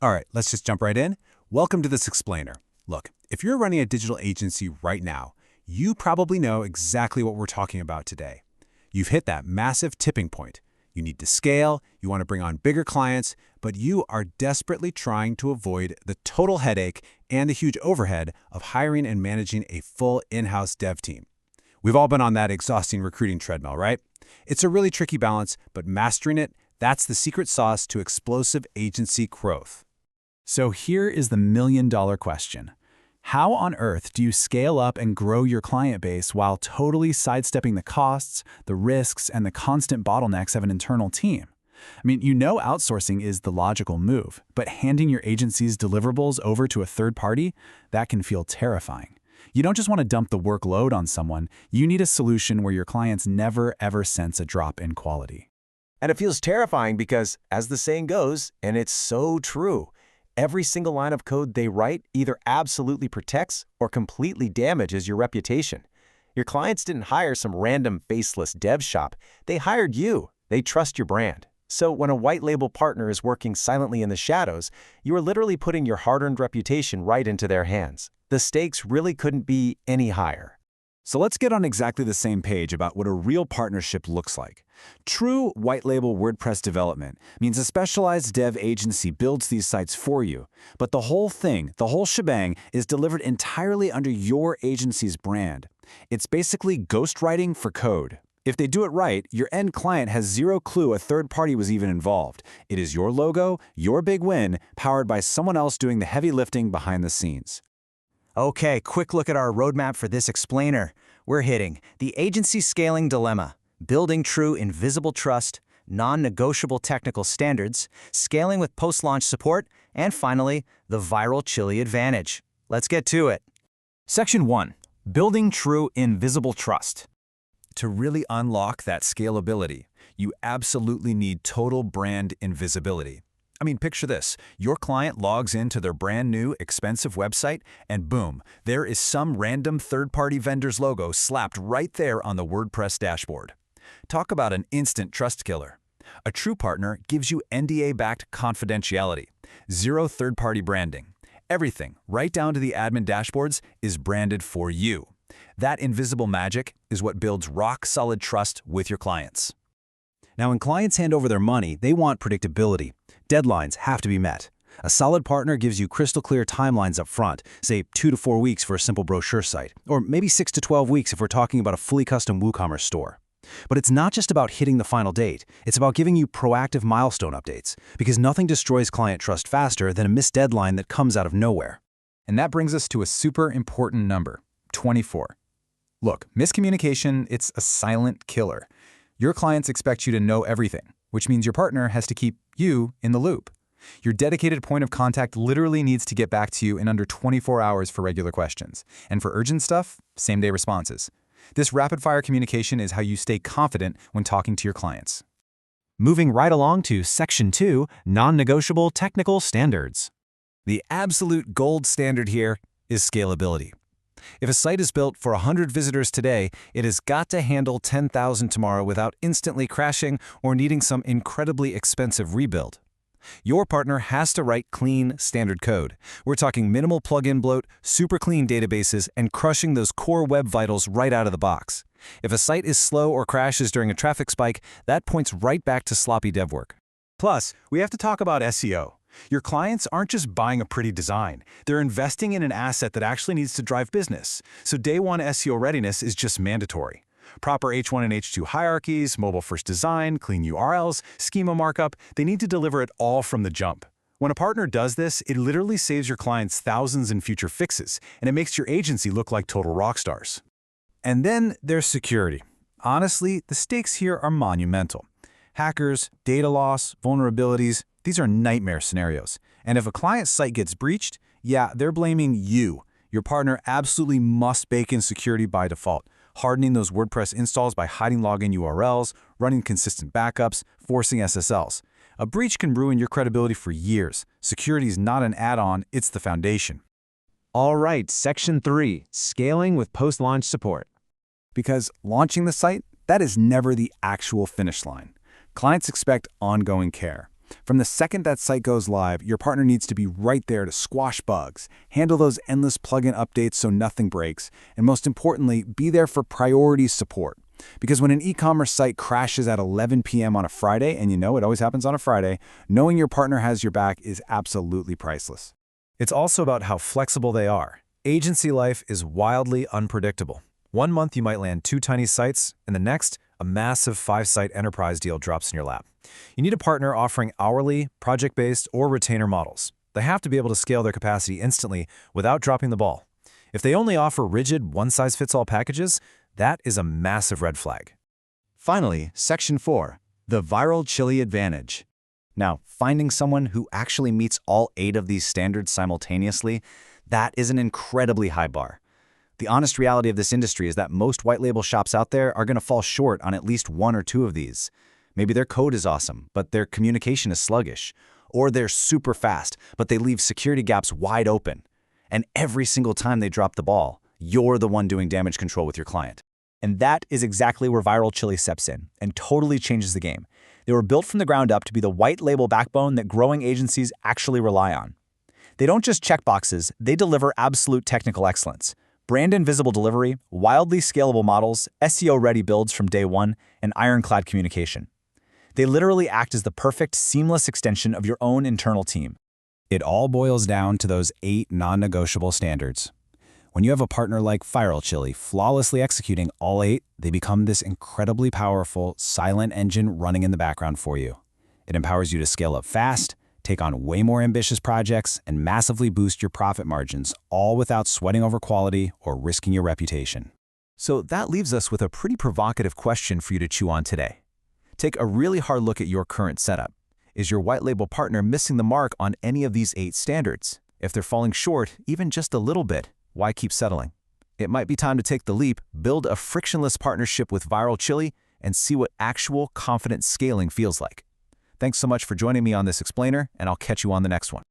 All right, let's just jump right in. Welcome to this explainer. Look, if you're running a digital agency right now, you probably know exactly what we're talking about today. You've hit that massive tipping point. You need to scale, you want to bring on bigger clients, but you are desperately trying to avoid the total headache and the huge overhead of hiring and managing a full in-house dev team. We've all been on that exhausting recruiting treadmill, right? It's a really tricky balance, but mastering it, that's the secret sauce to explosive agency growth. So here is the million-dollar question. How on earth do you scale up and grow your client base while totally sidestepping the costs, the risks, and the constant bottlenecks of an internal team? I mean, you know outsourcing is the logical move, but handing your agency's deliverables over to a third party, that can feel terrifying. You don't just want to dump the workload on someone, you need a solution where your clients never ever sense a drop in quality. And it feels terrifying because, as the saying goes, and it's so true, every single line of code they write either absolutely protects or completely damages your reputation. Your clients didn't hire some random faceless dev shop. They hired you. They trust your brand. So when a white label partner is working silently in the shadows, you are literally putting your hard-earned reputation right into their hands. The stakes really couldn't be any higher. So let's get on exactly the same page about what a real partnership looks like. True white label WordPress development means a specialized dev agency builds these sites for you, but the whole thing, the whole shebang, is delivered entirely under your agency's brand. It's basically ghostwriting for code. If they do it right, your end client has zero clue a third party was even involved. It is your logo, your big win, powered by someone else doing the heavy lifting behind the scenes. Okay, quick look at our roadmap for this explainer. We're hitting the agency scaling dilemma, building true invisible trust, non-negotiable technical standards, scaling with post-launch support, and finally, the viral chili advantage. Let's get to it. Section 1. Building true invisible trust. To really unlock that scalability, you absolutely need total brand invisibility. I mean, picture this. Your client logs into their brand new, expensive website, and boom, there is some random third-party vendor's logo slapped right there on the WordPress dashboard. Talk about an instant trust killer. A true partner gives you NDA-backed confidentiality, zero third-party branding. Everything, right down to the admin dashboards, is branded for you. That invisible magic is what builds rock-solid trust with your clients. Now, when clients hand over their money, they want predictability. Deadlines have to be met. A solid partner gives you crystal clear timelines up front, say 2 to 4 weeks for a simple brochure site, or maybe 6 to 12 weeks if we're talking about a fully custom WooCommerce store. But it's not just about hitting the final date, it's about giving you proactive milestone updates, because nothing destroys client trust faster than a missed deadline that comes out of nowhere. And that brings us to a super important number, 24. Look, miscommunication, it's a silent killer. Your clients expect you to know everything, which means your partner has to keep you in the loop. Your dedicated point of contact literally needs to get back to you in under 24 hours for regular questions. And for urgent stuff, same-day responses. This rapid-fire communication is how you stay confident when talking to your clients. Moving right along to Section 2, Non-Negotiable Technical Standards. The absolute gold standard here is scalability. If a site is built for 100 visitors today, it has got to handle 10,000 tomorrow without instantly crashing or needing some incredibly expensive rebuild. Your partner has to write clean, standard code. We're talking minimal plugin bloat, super clean databases, and crushing those core web vitals right out of the box. If a site is slow or crashes during a traffic spike, that points right back to sloppy dev work. Plus, we have to talk about SEO. Your clients aren't just buying a pretty design. They're investing in an asset that actually needs to drive business. So day one SEO readiness is just mandatory. Proper H1 and H2 hierarchies, mobile-first design, clean URLs, schema markup, they need to deliver it all from the jump. When a partner does this, it literally saves your clients thousands in future fixes, and it makes your agency look like total rock stars. And then there's security. Honestly, the stakes here are monumental. Hackers, data loss, vulnerabilities, these are nightmare scenarios. And if a client's site gets breached, yeah, they're blaming you. Your partner absolutely must bake in security by default, hardening those WordPress installs by hiding login URLs, running consistent backups, forcing SSLs. A breach can ruin your credibility for years. Security is not an add-on, it's the foundation. All right, Section 3, Scaling with Post-Launch Support. Because launching the site, that is never the actual finish line. Clients expect ongoing care. From the second that site goes live, your partner needs to be right there to squash bugs, handle those endless plugin updates so nothing breaks, and most importantly, be there for priority support. Because when an e-commerce site crashes at 11 p.m. on a Friday, and you know it always happens on a Friday, knowing your partner has your back is absolutely priceless. It's also about how flexible they are. Agency life is wildly unpredictable. One month you might land 2 tiny sites, and the next, a massive 5-site enterprise deal drops in your lap. You need a partner offering hourly, project-based, or retainer models. They have to be able to scale their capacity instantly without dropping the ball. If they only offer rigid, one-size-fits-all packages, that is a massive red flag. Finally, Section 4, the viral chili advantage. Now, finding someone who actually meets all 8 of these standards simultaneously, that is an incredibly high bar. The honest reality of this industry is that most white label shops out there are going to fall short on at least 1 or 2 of these. Maybe their code is awesome, but their communication is sluggish. Or they're super fast, but they leave security gaps wide open. And every single time they drop the ball, you're the one doing damage control with your client. And that is exactly where Viral Chili steps in and totally changes the game. They were built from the ground up to be the white label backbone that growing agencies actually rely on. They don't just check boxes, they deliver absolute technical excellence. Brand and visible delivery, wildly scalable models, SEO-ready builds from day one, and ironclad communication. They literally act as the perfect, seamless extension of your own internal team. It all boils down to those 8 non-negotiable standards. When you have a partner like Viral Chili flawlessly executing all 8, they become this incredibly powerful, silent engine running in the background for you. It empowers you to scale up fast, take on way more ambitious projects, and massively boost your profit margins, all without sweating over quality or risking your reputation. So that leaves us with a pretty provocative question for you to chew on today. Take a really hard look at your current setup. Is your white label partner missing the mark on any of these 8 standards? If they're falling short, even just a little bit, why keep settling? It might be time to take the leap, build a frictionless partnership with Viral Chili, and see what actual confident scaling feels like. Thanks so much for joining me on this explainer, and I'll catch you on the next one.